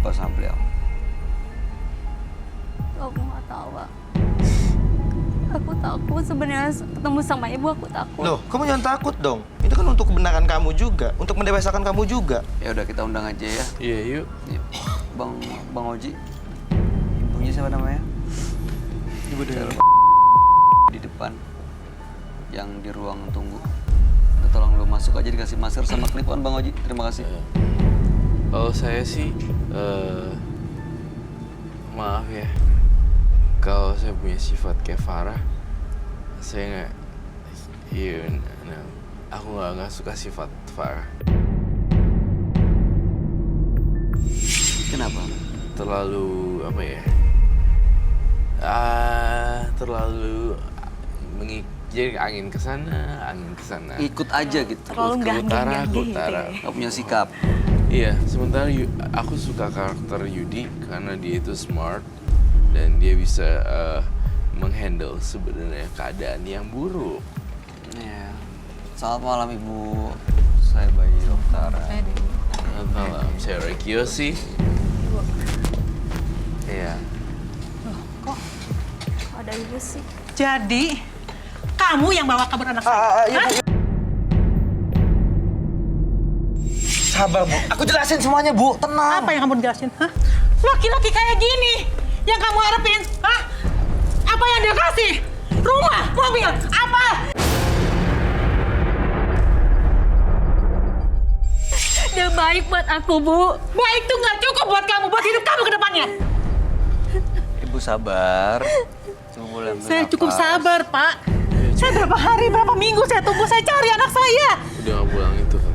apa sama beliau? Aku nggak tahu, Pak. Aku takut sebenarnya ketemu sama ibu, aku takut. Loh, kamu jangan takut dong. Itu kan untuk kebenaran kamu juga, untuk mendewasakan kamu juga. Ya udah kita undang aja ya. Iya, yuk. Yuk. Bang Oji. Ibunya siapa namanya? Ibu dari Di depan. Yang di ruang tunggu. Kita tolong lu masuk aja, dikasih masker sama clip-on Bang Oji. Terima kasih. Kalau saya sih, maaf ya. Kalau saya punya sifat kayak Farah, saya nggak, aku nggak suka sifat Farah. Kenapa? Terlalu apa ya? Terlalu jadi angin ke sana, angin ke sana. Ikut aja gitu. Terlalu Ke utara, ke ganggeng-ganggeng gitu utara. ya. Gak punya sikap. Iya, sementara aku suka karakter Yudi karena dia itu smart dan dia bisa menghandle sebenarnya keadaan yang buruk. Ya. Selamat malam Ibu. Saya Bayi Oktara. Selamat malam, saya Rekio sih. Iya. Kok ada ibu sih? Jadi, kamu yang bawa kabur anak saya? Iya, Bu. Sabar, Bu. Aku jelasin semuanya, Bu. Tenang. Apa yang kamu jelasin? Hah? Laki-laki kayak gini yang kamu harapin? Hah? Apa yang dia kasih? Rumah, mobil, apa? Dia baik buat aku, Bu. Baik tuh nggak cukup buat kamu, buat hidup kamu ke depannya. Ibu sabar. Tunggu ambil Saya cukup nafas. sabar, Pak. Saya berapa hari, berapa minggu saya tunggu, saya cari anak saya. Udah nggak pulang itu kan.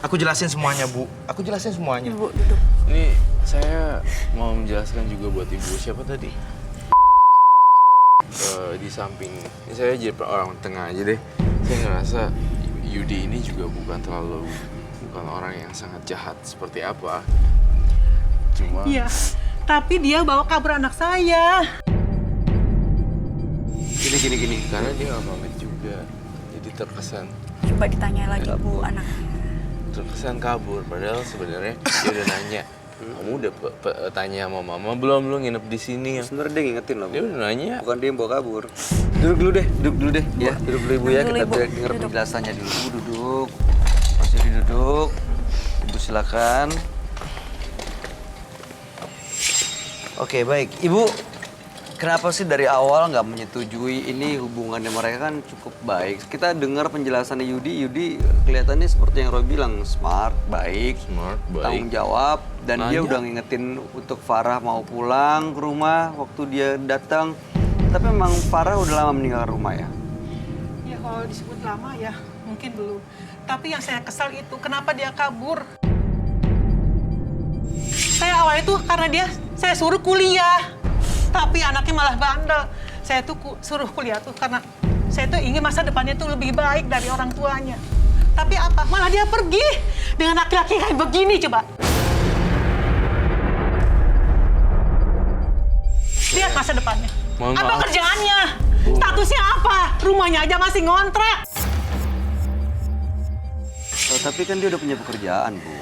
Aku jelasin semuanya, Bu. Aku jelasin semuanya. Ibu duduk. Ini saya mau menjelaskan juga buat ibu siapa tadi? Di samping, ini saya jadi orang tengah aja deh. Saya ngerasa Yudi ini juga bukan orang yang sangat jahat seperti apa. Cuma Iya, tapi dia bawa kabur anak saya. gini. Karena dia nggak pamit juga, jadi terkesan Coba ditanya lagi, Bu, anak. kabur. Padahal sebenarnya dia udah nanya. Kamu udah tanya sama mama belum lu nginep di sini? Sebenarnya dia ngingetin loh, Bu. Dia udah nanya. Bukan dia yang bawa kabur. Duduk dulu deh. Ya, duduk dulu Ibu ya. Duduk, Kita Ibu. denger Duduk. penjelasannya dulu. Ibu duduk. Mas Yudi duduk. Ibu silakan. Oke, baik. Ibu, kenapa sih dari awal nggak menyetujui ini hubungannya mereka kan cukup baik? Kita dengar penjelasannya Yudi kelihatannya seperti yang Roy bilang, smart, baik, tanggung jawab, dan dia Nanya. udah ngingetin untuk Farah mau pulang ke rumah waktu dia datang. Tapi memang Farah udah lama meninggalkan rumah ya? Ya kalau disebut lama ya mungkin belum. Tapi yang saya kesal itu kenapa dia kabur. Saya awal itu karena saya suruh kuliah. Tapi anaknya malah bandel. Saya tuh suruh kuliah tuh karena saya tuh ingin masa depannya tuh lebih baik dari orang tuanya. Tapi apa? Malah dia pergi dengan laki-laki kayak begini coba. Lihat masa depannya. Mohon Apa maaf. kerjaannya? Statusnya apa? Rumahnya aja masih ngontrak. Oh, tapi kan dia udah punya pekerjaan, Bu.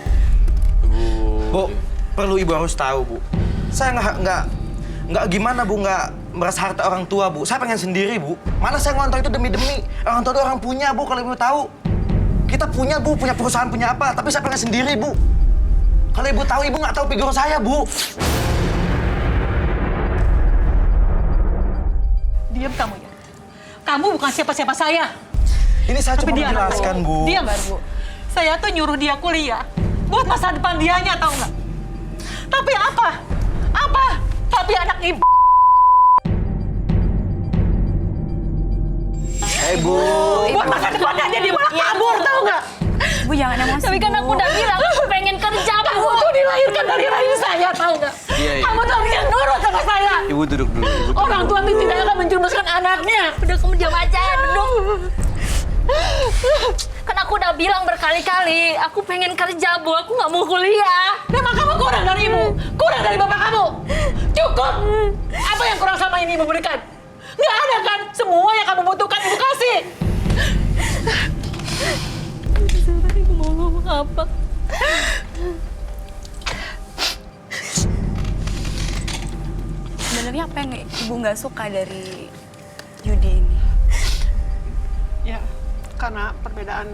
Bu, perlu Ibu harus tahu, Bu. Saya nggak gimana, Bu, nggak merasa harta orang tua, Bu. Saya pengen sendiri, Bu. Mana saya ngontrak itu demi-demi. Orang tua itu orang punya, Bu, kalau Ibu tahu. Kita punya, Bu, punya perusahaan, punya apa. Tapi saya pengen sendiri, Bu. Kalau Ibu tahu, Ibu nggak tahu figur saya, Bu. Diam kamu ya. Kamu bukan siapa-siapa saya. Ini saya Tapi cuma dia anak menjelaskan, saya. Bu. Dia nggak, Bu. Saya tuh nyuruh dia kuliah buat masa depan dianya, tahu nggak? Tapi apa? Apa? Tapi anak ibu. Bu. Buat masa depannya aja dia malah kabur, tahu nggak? Bu, jangan emosi, Tapi kan Bu. aku udah bilang aku pengen kerja, Kamu Bu. tuh dilahirkan dari rahim saya, tahu nggak? Iya. Kamu tuh harusnya nurut sama saya. Ibu duduk dulu. Orang tua tuh tidak akan menjerumuskan anaknya. Udah kamu diam aja, duduk. Kan aku udah bilang berkali-kali, aku pengen kerja, Bu. Aku nggak mau kuliah. Memang kamu kurang dari ibu, kurang dari bapak kamu. Cukup. Apa yang kurang sama ini ibu berikan? Nggak ada kan? Semua yang kamu butuhkan ibu kasih. Sekarang ibu mau ngomong apa? yang ibu nggak suka dari Yudi ini? Ya, karena perbedaan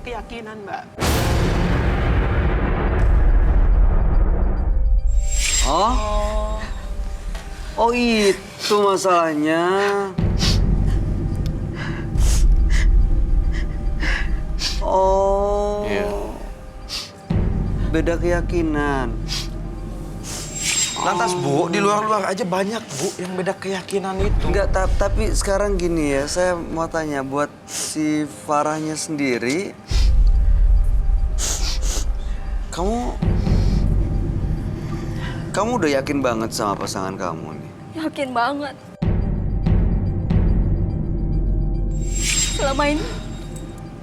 keyakinan, Mbak. Oh? Oh itu masalahnya. Oh. Iya. Beda keyakinan. Lantas Bu, di luar-luar aja banyak Bu yang beda keyakinan itu. Enggak, tapi sekarang gini ya, saya mau tanya buat si Farahnya sendiri. Kamu udah yakin banget sama pasangan kamu nih? Yakin banget. Selama ini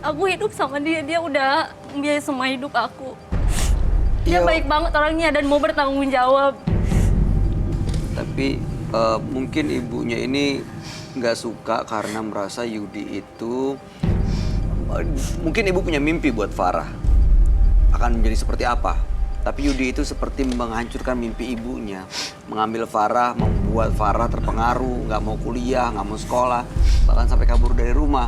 aku hidup sama dia, dia udah membiayai semua hidup aku. Dia Iya. baik banget orangnya dan mau bertanggung jawab. Tapi mungkin ibunya ini nggak suka karena merasa Yudi itu mungkin ibu punya mimpi buat Farah akan menjadi seperti apa. Tapi Yudi itu seperti menghancurkan mimpi ibunya, mengambil Farah, membuat Farah terpengaruh, nggak mau kuliah, nggak mau sekolah, bahkan sampai kabur dari rumah.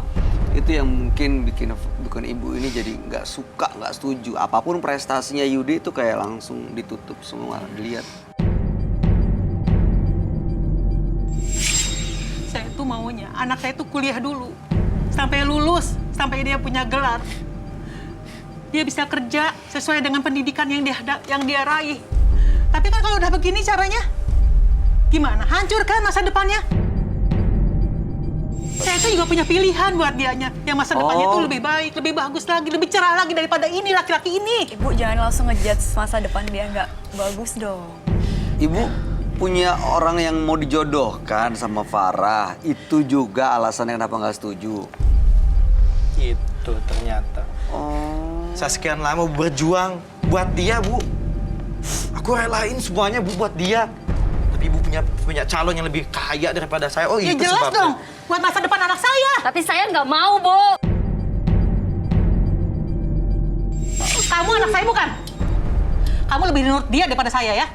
Itu yang mungkin bikin ibu ini jadi nggak suka, nggak setuju. Apapun prestasinya Yudi itu kayak langsung ditutup semua, dilihat. Saya tuh maunya anak saya tuh kuliah dulu. Sampai lulus, sampai dia punya gelar. Dia bisa kerja sesuai dengan pendidikan yang dia raih. Tapi kan kalau udah begini caranya, gimana? Hancur kan masa depannya? Saya tuh juga punya pilihan buat dianya. Yang masa depannya tuh lebih baik, lebih bagus lagi, lebih cerah lagi daripada ini, laki-laki ini. Ibu jangan langsung ngejudge masa depan dia, nggak bagus dong. Ibu punya orang yang mau dijodohkan sama Farah. Itu juga alasannya kenapa nggak setuju. Itu ternyata. Oh. Saya sekian lama berjuang buat dia, Bu. Aku relain semuanya, Bu, buat dia. Tapi Ibu punya calon yang lebih kaya daripada saya. Oh, Ya itu jelas sebabnya. dong, buat masa depan anak saya. Tapi saya nggak mau, Bu. Kamu anak saya bukan? Kamu lebih nurut dia daripada saya ya?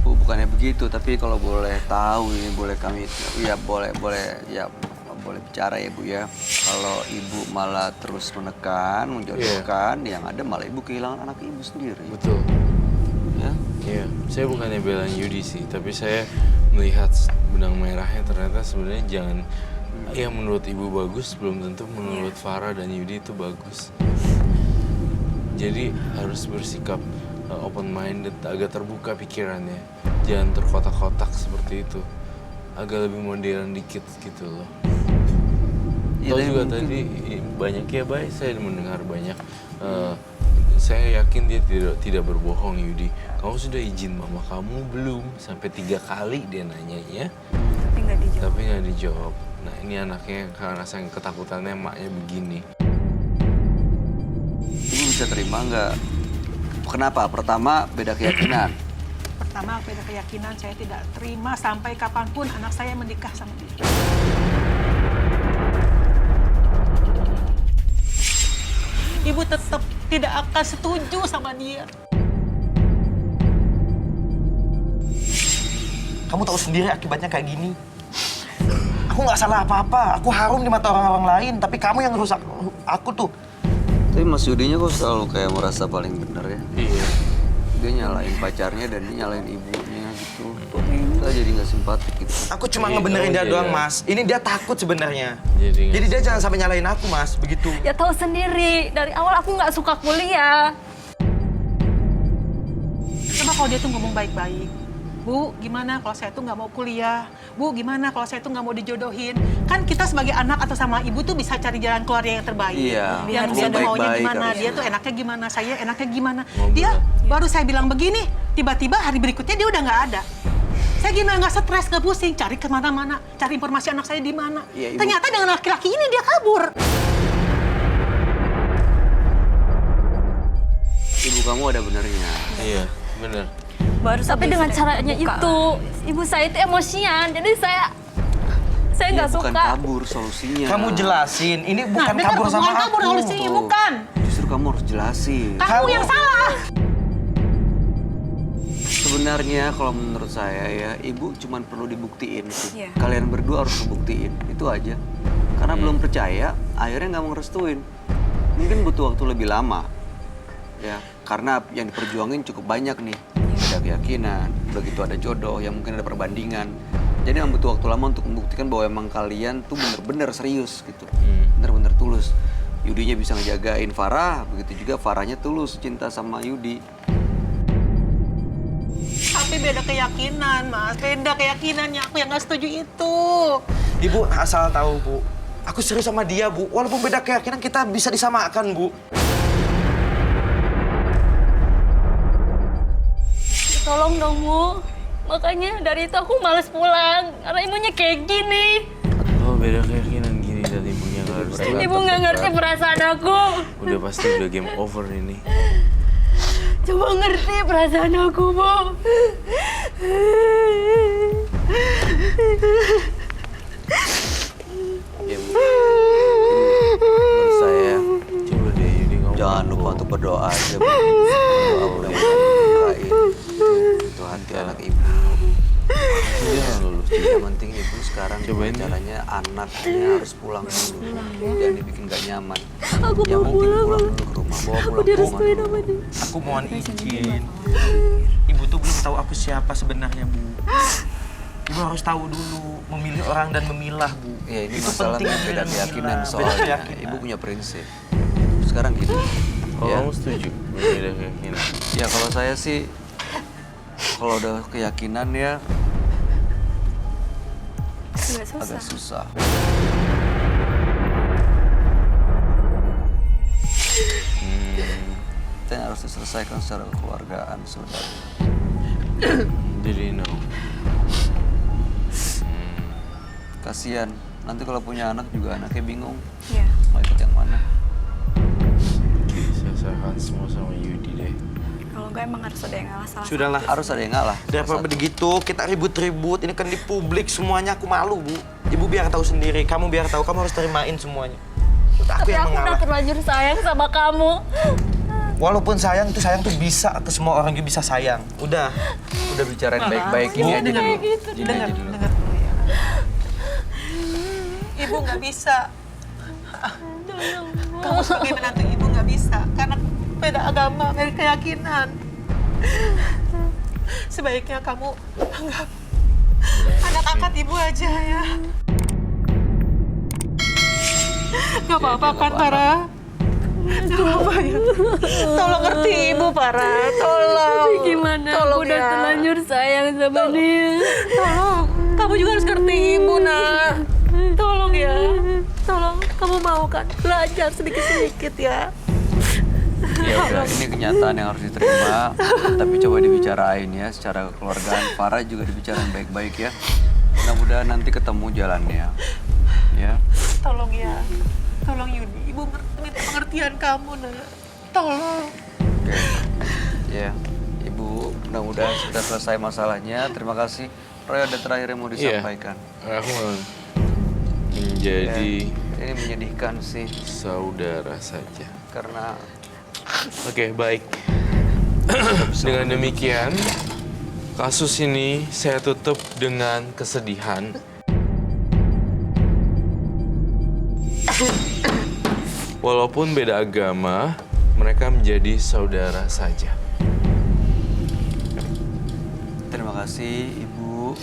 Bu, bukannya begitu, tapi kalau boleh tahu ini boleh kami ya boleh bicara ya Bu ya. Kalau Ibu malah terus menekan, menjodohkan, yang ada malah Ibu kehilangan anak Ibu sendiri. Betul. Ya. Iya, saya bukannya belain Yudi sih, tapi saya melihat benang merahnya ternyata sebenarnya jangan yang menurut ibu bagus belum tentu menurut Farah dan Yudi itu bagus. Jadi harus bersikap open minded, agak terbuka pikirannya, jangan terkotak-kotak seperti itu, agak lebih modern dikit gitu loh. Iya, Tahu tapi juga mungkin- tadi banyak ya baik saya mendengar banyak. Saya yakin dia tidak berbohong Yudi. Kamu sudah izin mama kamu belum? Sampai 3 kali dia nanyanya, Tapi nggak dijawab. tapi nggak dijawab. Nah ini anaknya karena saya ketakutannya emaknya begini. Ibu bisa terima nggak? Kenapa? Pertama, beda keyakinan. Pertama, beda keyakinan, saya tidak terima sampai kapanpun anak saya menikah sama dia. Ibu tetap tidak akan setuju sama dia. Kamu tahu sendiri akibatnya kayak gini. Aku nggak salah apa-apa. Aku harum di mata orang-orang lain. Tapi kamu yang rusak aku tuh. Tapi Mas Yudinya kok selalu kayak merasa paling benar ya? Iya. Dia nyalain pacarnya dan dia nyalain ibunya gitu. Kita jadi nggak simpatik gitu. Aku cuma Iya, ngebenerin dia iya. doang, Mas. Ini dia takut sebenarnya. Jadi Jadi dia jangan sampai nyalain aku, Mas. Begitu. Ya tahu sendiri, dari awal aku nggak suka kuliah. Coba kalau dia tuh ngomong baik-baik. Bu, gimana kalau saya tuh nggak mau kuliah? Bu, gimana kalau saya tuh nggak mau dijodohin? Kan kita sebagai anak atau sama ibu tuh bisa cari jalan keluar yang terbaik. Iya, Yang ngomong dia tuh maunya baik-baik gimana, harusnya. dia tuh enaknya gimana, saya enaknya gimana. Ngobrol. Dia baru saya bilang begini, tiba-tiba hari berikutnya dia udah nggak ada. Saya gimana nggak stres, nggak pusing, cari kemana-mana, cari informasi anak saya di mana. Iya, Ibu. Ternyata dengan laki-laki ini dia kabur. Ibu kamu ada benernya. Iya, benar. Baru Tapi dengan caranya itu, ibu saya itu emosian. Jadi saya nggak Iya, bukan suka. kabur solusinya. Kamu jelasin. Ini bukan Nah, kabur sama bukan kabur aku. solusinya, bukan. Justru kamu harus jelasin. Kamu yang salah. Sebenarnya kalau menurut saya ya, ibu cuman perlu dibuktiin sih. Iya. Kalian berdua harus ngebuktiin, itu aja. Karena belum percaya, akhirnya nggak mau ngerestuin. Mungkin butuh waktu lebih lama, ya. Karena yang diperjuangin cukup banyak nih. Ada keyakinan, udah gitu ada jodoh, yang mungkin ada perbandingan. Jadi emang butuh waktu lama untuk membuktikan bahwa emang kalian tuh bener-bener serius gitu. Bener-bener tulus. Yudinya bisa ngejagain Farah, begitu juga Farahnya tulus cinta sama Yudi. Tapi beda keyakinan, Mas. Beda keyakinannya. Aku yang nggak setuju itu. Ibu asal tahu, Bu. Aku serius sama dia, Bu. Walaupun beda keyakinan, kita bisa disamakan, Bu. Tolong dong, Bu. Makanya dari itu aku males pulang. Karena ibunya kayak gini. Oh, beda keyakinan gini dan ibunya nggak harus tahu. Ibu nggak ngerti perasaan aku. Udah pasti udah game over ini. Coba ngerti perasaan aku, Bu. Ya, Bu. Menurut saya, Coba deh Yudi ngomong. jangan lupa untuk berdoa aja, Bu. Berdoa mudah-mudahan dibukain. Itu hati anak ibu. Jangan lulus. Yang penting ibu sekarang Cobain ya. caranya anaknya harus pulang dulu. Jangan dibikin gak nyaman. Aku Yang mau penting pulang, pulang Bu. dulu ke rumah. Bawa Aku pulang direstuin dulu. sama dia. Aku mohon izin. Ibu tuh belum tahu aku siapa sebenarnya, Bu. Ibu harus tahu dulu memilih orang dan memilah, Bu. Ya ini Itu masalah penting, beda memilah. keyakinan Beda soalnya. keyakinan. Ibu punya prinsip. Sekarang gini. Oh, Ya. kamu setuju? Beda keyakinan. Ya kalau saya sih, kalau udah keyakinan ya Agak susah. agak susah. Kita harus diselesaikan secara kekeluargaan, saudara. Jadi no. Kasian, nanti kalau punya anak juga anaknya bingung Iya. mau ikut yang mana. Saya serahkan semua sama Yudi deh. Kalau enggak emang harus ada yang ngalah salah. Sudahlah. Harus ada yang ngalah. Daripada begitu, kita ribut-ribut. Ini kan di publik semuanya, aku malu, Bu. Ibu biar tahu sendiri, kamu biar tahu, kamu harus terimain semuanya. Udah aku Tapi yang aku udah mengalah. terlanjur sayang sama kamu. Walaupun sayang tuh bisa ke semua orang juga bisa sayang. Udah. Udah bicarain baik-baik ini aja dulu. Gini aja dulu. Dengar dulu ya. Ibu nggak bisa. Kamu sebagai menantu ibu nggak bisa. Karena beda agama, beda keyakinan. Sebaiknya kamu anggap anak angkat ibu aja ya. Gak apa-apa kan, Farah? Gak apa-apa ya. Tolong ngerti ibu, Farah. Tolong. Tapi gimana? Tolong Aku udah ya. terlanjur sayang sama dia. Tolong. Kamu juga harus ngerti ibu, nak. Tolong ya. Tolong. Kamu mau kan belajar sedikit-sedikit ya. Ya udah, ini kenyataan yang harus diterima. Tapi coba dibicarain ya secara kekeluargaan. Farah juga dibicarain baik-baik ya. Mudah-mudahan nanti ketemu jalannya. Ya. Tolong ya. Tolong Yudi. Ibu minta pengertian kamu, nak. Tolong. Oke. Ya. Ibu, mudah-mudahan sudah selesai masalahnya. Terima kasih. Roy, ada terakhir yang mau disampaikan. Aku mau menjadi Ini menyedihkan sih saudara saja. karena Oke, baik. Dengan demikian, kasus ini saya tutup dengan kesedihan. Walaupun beda agama, mereka menjadi saudara saja. terima kasih Ibu,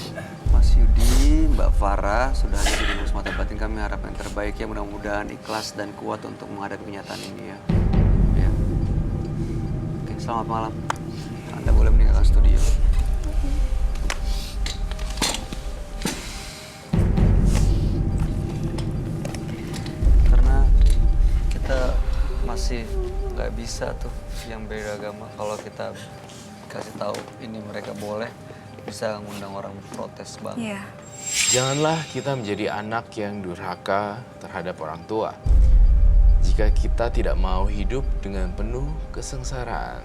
Mas Yudi, Mbak Farah sudah hadir di Ngurus Mata Batin. Kami harap yang terbaik ya, mudah-mudahan ikhlas dan kuat untuk menghadapi kenyataan ini ya. Ya. Oke, selamat malam. Anda boleh meninggalkan studio. Karena kita masih nggak bisa tuh yang beda agama, kalau kita kasih tahu ini mereka boleh, bisa ngundang orang protes banget. Iya. Janganlah kita menjadi anak yang durhaka terhadap orang tua jika kita tidak mau hidup dengan penuh kesengsaraan.